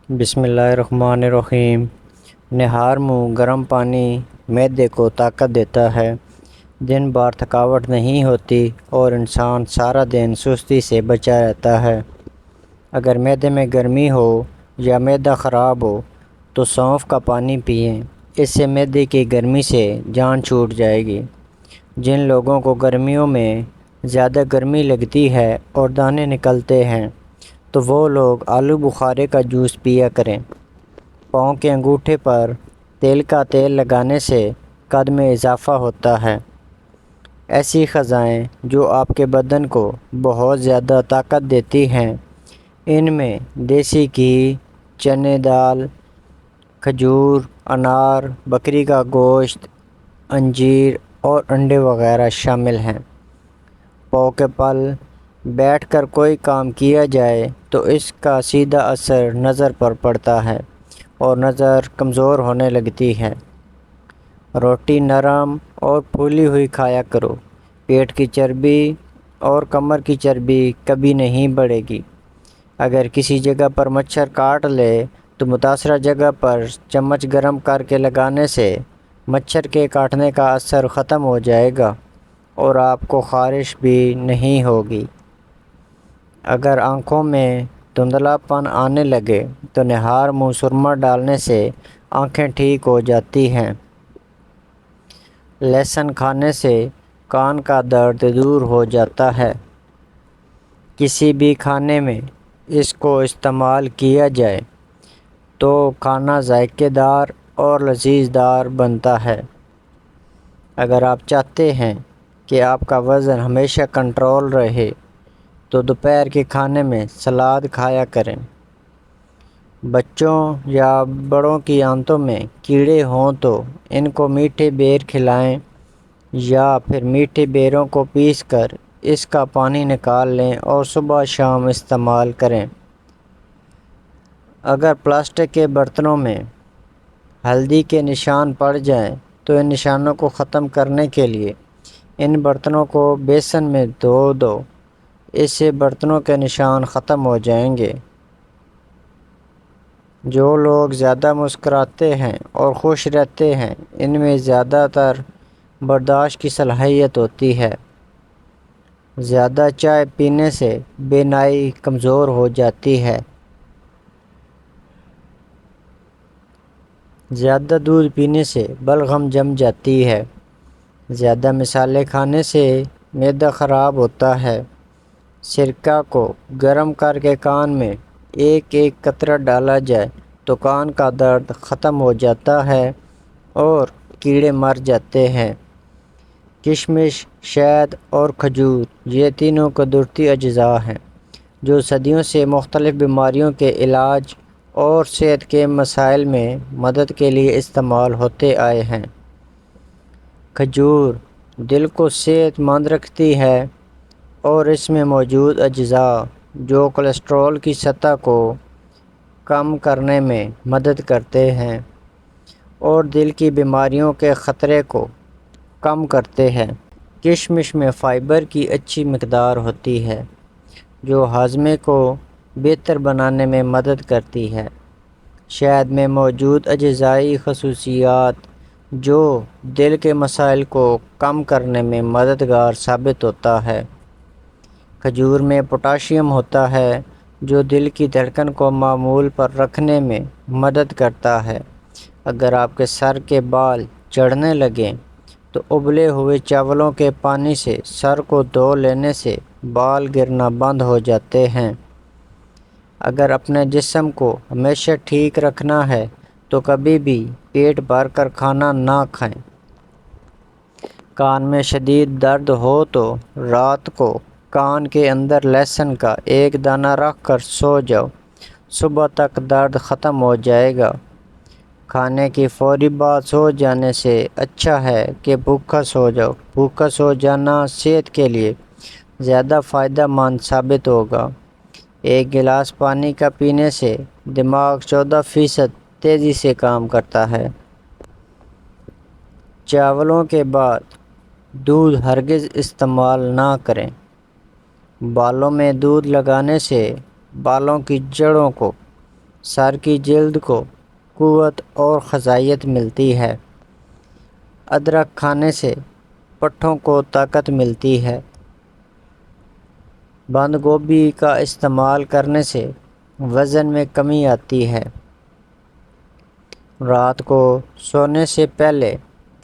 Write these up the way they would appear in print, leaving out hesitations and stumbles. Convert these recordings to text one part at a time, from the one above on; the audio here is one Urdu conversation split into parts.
بسم اللہ الرحمن الرحیم۔ نہار منہ گرم پانی معدے کو طاقت دیتا ہے۔ دن بھر تھکاوٹ نہیں ہوتی اور انسان سارا دن سستی سے بچا رہتا ہے۔ اگر معدے میں گرمی ہو یا معدہ خراب ہو تو سونف کا پانی پئیں، اس سے معدے کی گرمی سے جان چھوٹ جائے گی۔ جن لوگوں کو گرمیوں میں زیادہ گرمی لگتی ہے اور دانے نکلتے ہیں تو وہ لوگ آلو بخارے کا جوس پیا کریں۔ پاؤں کے انگوٹھے پر تل کا تیل لگانے سے قد میں اضافہ ہوتا ہے۔ ایسی غذائیں جو آپ کے بدن کو بہت زیادہ طاقت دیتی ہیں، ان میں دیسی گھی، چنے دال، کھجور، انار، بکری کا گوشت، انجیر اور انڈے وغیرہ شامل ہیں۔ پاؤں کے پل بیٹھ کر کوئی کام کیا جائے تو اس کا سیدھا اثر نظر پر پڑتا ہے اور نظر کمزور ہونے لگتی ہے۔ روٹی نرم اور پھولی ہوئی کھایا کرو۔ پیٹ کی چربی اور کمر کی چربی کبھی نہیں بڑھے گی۔ اگر کسی جگہ پر مچھر کاٹ لے تو متاثرہ جگہ پر چمچ گرم کر کے لگانے سے مچھر کے کاٹنے کا اثر ختم ہو جائے گا اور آپ کو خارش بھی نہیں ہوگی۔ اگر آنکھوں میں دھندلا پن آنے لگے تو نہار منہ سرما ڈالنے سے آنکھیں ٹھیک ہو جاتی ہیں۔ لہسن کھانے سے کان کا درد دور ہو جاتا ہے۔ کسی بھی کھانے میں اس کو استعمال کیا جائے تو کھانا ذائقے دار اور لذیذ دار بنتا ہے۔ اگر آپ چاہتے ہیں کہ آپ کا وزن ہمیشہ کنٹرول رہے تو دوپہر کے کھانے میں سلاد کھایا کریں۔ بچوں یا بڑوں کی آنتوں میں کیڑے ہوں تو ان کو میٹھے بیر کھلائیں یا پھر میٹھے بیروں کو پیس کر اس کا پانی نکال لیں اور صبح شام استعمال کریں۔ اگر پلاسٹک کے برتنوں میں ہلدی کے نشان پڑ جائیں تو ان نشانوں کو ختم کرنے کے لیے ان برتنوں کو بیسن میں دھو دو، اس سے برتنوں کے نشان ختم ہو جائیں گے۔ جو لوگ زیادہ مسکراتے ہیں اور خوش رہتے ہیں ان میں زیادہ تر برداشت کی صلاحیت ہوتی ہے۔ زیادہ چائے پینے سے بینائی کمزور ہو جاتی ہے۔ زیادہ دودھ پینے سے بلغم جم جاتی ہے۔ زیادہ مصالحے کھانے سے معدہ خراب ہوتا ہے۔ سرکہ کو گرم کر کے کان میں ایک ایک قطرہ ڈالا جائے تو کان کا درد ختم ہو جاتا ہے اور کیڑے مر جاتے ہیں۔ کشمش، شہد اور کھجور یہ تینوں قدرتی اجزاء ہیں جو صدیوں سے مختلف بیماریوں کے علاج اور صحت کے مسائل میں مدد کے لیے استعمال ہوتے آئے ہیں۔ کھجور دل کو صحت مند رکھتی ہے اور اس میں موجود اجزاء جو کولیسٹرول کی سطح کو کم کرنے میں مدد کرتے ہیں اور دل کی بیماریوں کے خطرے کو کم کرتے ہیں۔ کشمش میں فائبر کی اچھی مقدار ہوتی ہے جو ہاضمے کو بہتر بنانے میں مدد کرتی ہے۔ شہد میں موجود اجزائی خصوصیات جو دل کے مسائل کو کم کرنے میں مددگار ثابت ہوتا ہے۔ کھجور میں پوٹاشیم ہوتا ہے جو دل کی دھڑکن کو معمول پر رکھنے میں مدد کرتا ہے۔ اگر آپ کے سر کے بال جھڑنے لگیں تو ابلے ہوئے چاولوں کے پانی سے سر کو دھو لینے سے بال گرنا بند ہو جاتے ہیں۔ اگر اپنے جسم کو ہمیشہ ٹھیک رکھنا ہے تو کبھی بھی پیٹ بھر کر کھانا نہ کھائیں۔ کان میں شدید درد ہو تو رات کو کان کے اندر لہسن کا ایک دانہ رکھ کر سو جاؤ، صبح تک درد ختم ہو جائے گا۔ کھانے کی فوری بعد سو جانے سے اچھا ہے کہ بھوکا سو جاؤ۔ بھوکا سو جانا صحت کے لیے زیادہ فائدہ مند ثابت ہوگا۔ ایک گلاس پانی کا پینے سے دماغ 14% تیزی سے کام کرتا ہے۔ چاولوں کے بعد دودھ ہرگز استعمال نہ کریں۔ بالوں میں دودھ لگانے سے بالوں کی جڑوں کو سر کی جلد کو قوت اور غذائیت ملتی ہے۔ ادرک کھانے سے پٹھوں کو طاقت ملتی ہے۔ بند گوبھی کا استعمال کرنے سے وزن میں کمی آتی ہے۔ رات کو سونے سے پہلے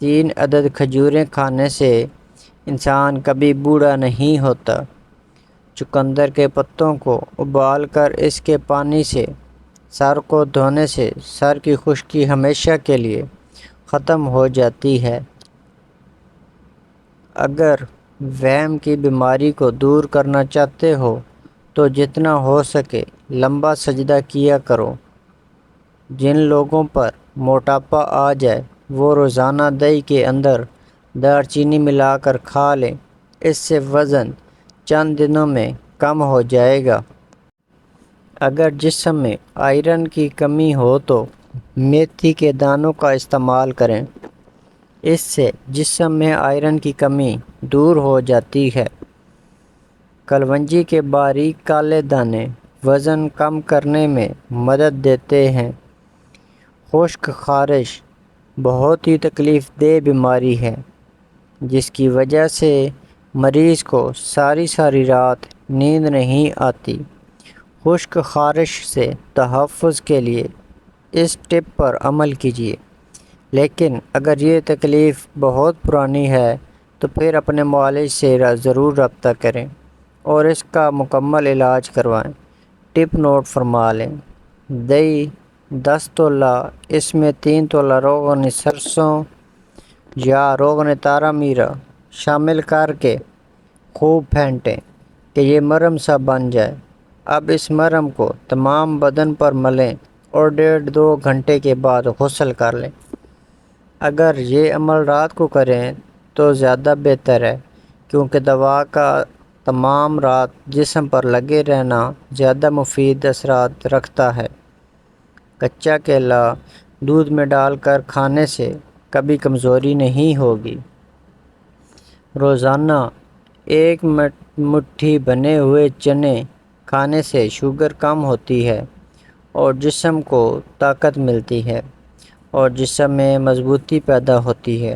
3 عدد کھجوریں کھانے سے انسان کبھی بوڑھا نہیں ہوتا۔ چقندر کے پتوں کو ابال کر اس کے پانی سے سر کو دھونے سے سر کی خشکی ہمیشہ کے لیے ختم ہو جاتی ہے۔ اگر وہم کی بیماری کو دور کرنا چاہتے ہو تو جتنا ہو سکے لمبا سجدہ کیا کرو۔ جن لوگوں پر موٹاپا آ جائے وہ روزانہ دہی کے اندر دار چینی ملا کر کھا لیں، اس سے وزن چند دنوں میں کم ہو جائے گا۔ اگر جسم میں آئرن کی کمی ہو تو میتھی کے دانوں کا استعمال کریں، اس سے جسم میں آئرن کی کمی دور ہو جاتی ہے۔ کلونجی کے باریک کالے دانے وزن کم کرنے میں مدد دیتے ہیں۔ خشک خارش بہت ہی تکلیف دہ بیماری ہے جس کی وجہ سے مریض کو ساری رات نیند نہیں آتی۔ خشک خارش سے تحفظ کے لیے اس ٹپ پر عمل کیجیے، لیکن اگر یہ تکلیف بہت پرانی ہے تو پھر اپنے معالج سے ضرور رابطہ کریں اور اس کا مکمل علاج کروائیں۔ ٹپ نوٹ فرما لیں: دہی 10 تولہ، اس میں 3 تولہ روغن سرسوں یا روغن تارا میرا شامل کر کے خوب پھینٹیں کہ یہ مرم سا بن جائے۔ اب اس مرم کو تمام بدن پر ملیں اور 1.5-2 گھنٹے کے بعد غسل کر لیں۔ اگر یہ عمل رات کو کریں تو زیادہ بہتر ہے، کیونکہ دوا کا تمام رات جسم پر لگے رہنا زیادہ مفید اثرات رکھتا ہے۔ کچا کیلا دودھ میں ڈال کر کھانے سے کبھی کمزوری نہیں ہوگی۔ روزانہ 1 مٹھی بنے ہوئے چنے کھانے سے شوگر کم ہوتی ہے اور جسم کو طاقت ملتی ہے اور جسم میں مضبوطی پیدا ہوتی ہے۔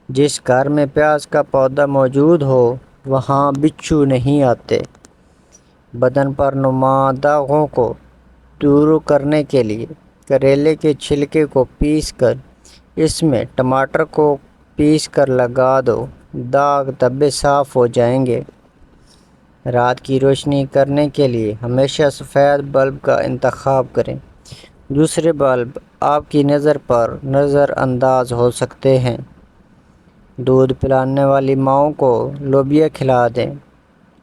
جس گھر میں پیاز کا پودا موجود ہو وہاں بچھو نہیں آتے۔ بدن پر نما داغوں کو دور کرنے کے لیے کریلے کے چھلکے کو پیس کر اس میں ٹماٹر کو پیس کر لگا دو، داغ دھبے صاف ہو جائیں گے۔ رات کی روشنی کرنے کے لیے ہمیشہ سفید بلب کا انتخاب کریں، دوسرے بلب آپ کی نظر پر نظر انداز ہو سکتے ہیں۔ دودھ پلانے والی ماؤں کو لوبیا کھلا دیں،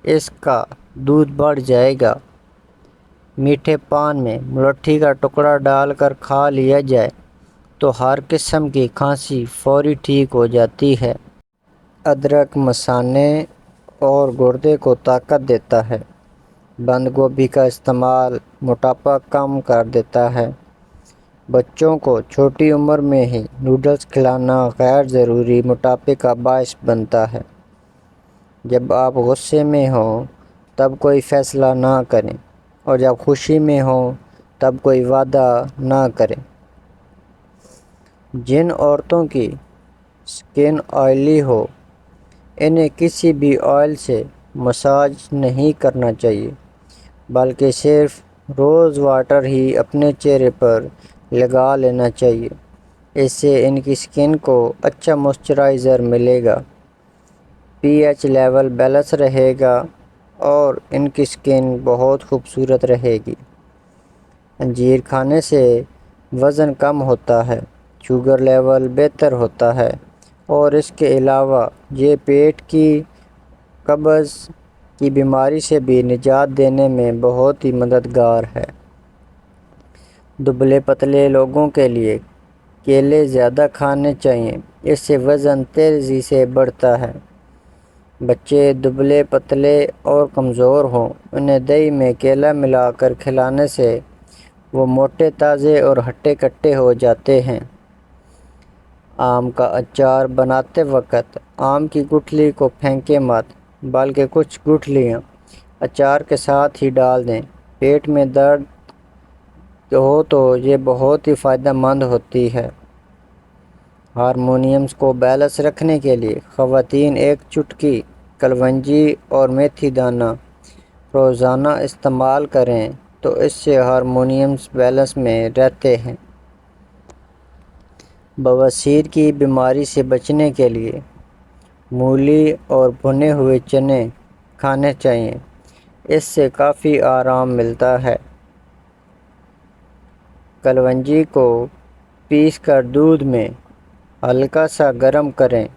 اس کا دودھ بڑھ جائے گا۔ میٹھے پان میں ملٹھی کا ٹکڑا ڈال کر کھا لیا جائے تو ہر قسم کی کھانسی فوری ٹھیک ہو جاتی ہے۔ ادرک مثانے اور گردے کو طاقت دیتا ہے۔ بند گوبھی کا استعمال موٹاپا کم کر دیتا ہے۔ بچوں کو چھوٹی عمر میں ہی نوڈلز کھلانا غیر ضروری موٹاپے کا باعث بنتا ہے۔ جب آپ غصے میں ہوں تب کوئی فیصلہ نہ کریں اور جب خوشی میں ہوں تب کوئی وعدہ نہ کریں۔ جن عورتوں کی سکن آئلی ہو انہیں کسی بھی آئل سے مساج نہیں کرنا چاہیے، بلکہ صرف روز واٹر ہی اپنے چہرے پر لگا لینا چاہیے۔ اس سے ان کی سکن کو اچھا موئسچرائزر ملے گا، پی ایچ لیول بیلنس رہے گا اور ان کی سکن بہت خوبصورت رہے گی۔ انجیر کھانے سے وزن کم ہوتا ہے، شوگر لیول بہتر ہوتا ہے اور اس کے علاوہ یہ پیٹ کی قبض کی بیماری سے بھی نجات دینے میں بہت ہی مددگار ہے۔ دبلے پتلے لوگوں کے لیے کیلے زیادہ کھانے چاہیے، اس سے وزن تیزی سے بڑھتا ہے۔ بچے دبلے پتلے اور کمزور ہوں انہیں دہی میں کیلا ملا کر کھلانے سے وہ موٹے تازے اور ہٹے کٹے ہو جاتے ہیں۔ آم کا اچار بناتے وقت آم کی گٹھلی کو پھینکیں مت، بلکہ کچھ گٹھلیاں اچار کے ساتھ ہی ڈال دیں۔ پیٹ میں درد ہو تو یہ بہت ہی فائدہ مند ہوتی ہے۔ ہارمونیمز کو بیلنس رکھنے کے لیے خواتین ایک چٹکی کلونجی اور میتھی دانہ روزانہ استعمال کریں تو اس سے ہارمونیمز بیلنس میں رہتے ہیں۔ بواسیر کی بیماری سے بچنے کے لیے مولی اور بھنے ہوئے چنے کھانے چاہیے، اس سے کافی آرام ملتا ہے۔ کلونجی کو پیس کر دودھ میں ہلکا سا گرم کریں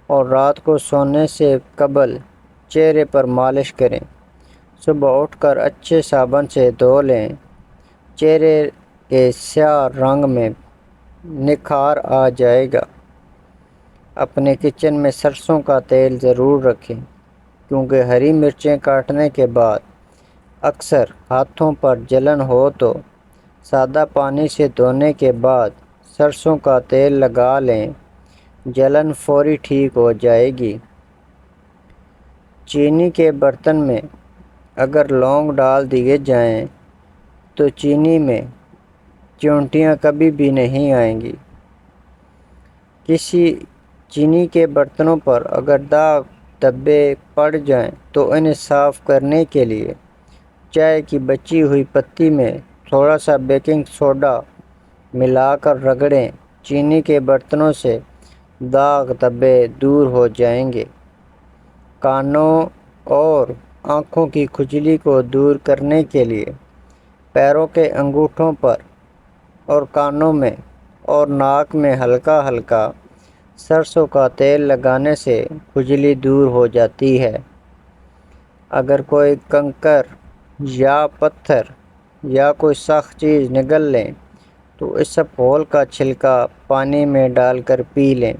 اور رات کو سونے سے قبل چہرے پر مالش کریں۔ صبح اٹھ کر اچھے صابن سے دھو لیں، چہرے کے سیاہ رنگ میں نکھار آ جائے گا۔ اپنے کچن میں سرسوں کا تیل ضرور رکھیں، کیونکہ ہری مرچیں کاٹنے کے بعد اکثر ہاتھوں پر جلن ہو تو سادہ پانی سے دھونے کے بعد سرسوں کا تیل لگا لیں، جلن فوری ٹھیک ہو جائے گی۔ چینی کے برتن میں اگر لونگ ڈال دیے جائیں تو چینی میں چیونٹیاں کبھی بھی نہیں آئیں گی۔ کسی چینی کے برتنوں پر اگر داغ دھبے پڑ جائیں تو انہیں صاف کرنے کے لیے چائے کی بچی ہوئی پتی میں تھوڑا سا بیکنگ سوڈا ملا کر رگڑیں، چینی کے برتنوں سے داغ دھبے دور ہو جائیں گے۔ کانوں اور آنکھوں کی کھجلی کو دور کرنے کے لیے پیروں کے انگوٹھوں پر اور کانوں میں اور ناک میں ہلکا ہلکا سرسوں کا تیل لگانے سے کھجلی دور ہو جاتی ہے۔ اگر کوئی کنکر یا پتھر یا کوئی سخت چیز نگل لیں تو اسپغول کا چھلکا پانی میں ڈال کر پی لیں،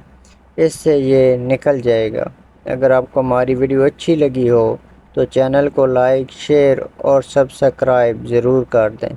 اس سے یہ نکل جائے گا۔ اگر آپ کو ہماری ویڈیو اچھی لگی ہو تو چینل کو لائک، شیئر اور سبسکرائب ضرور کر دیں۔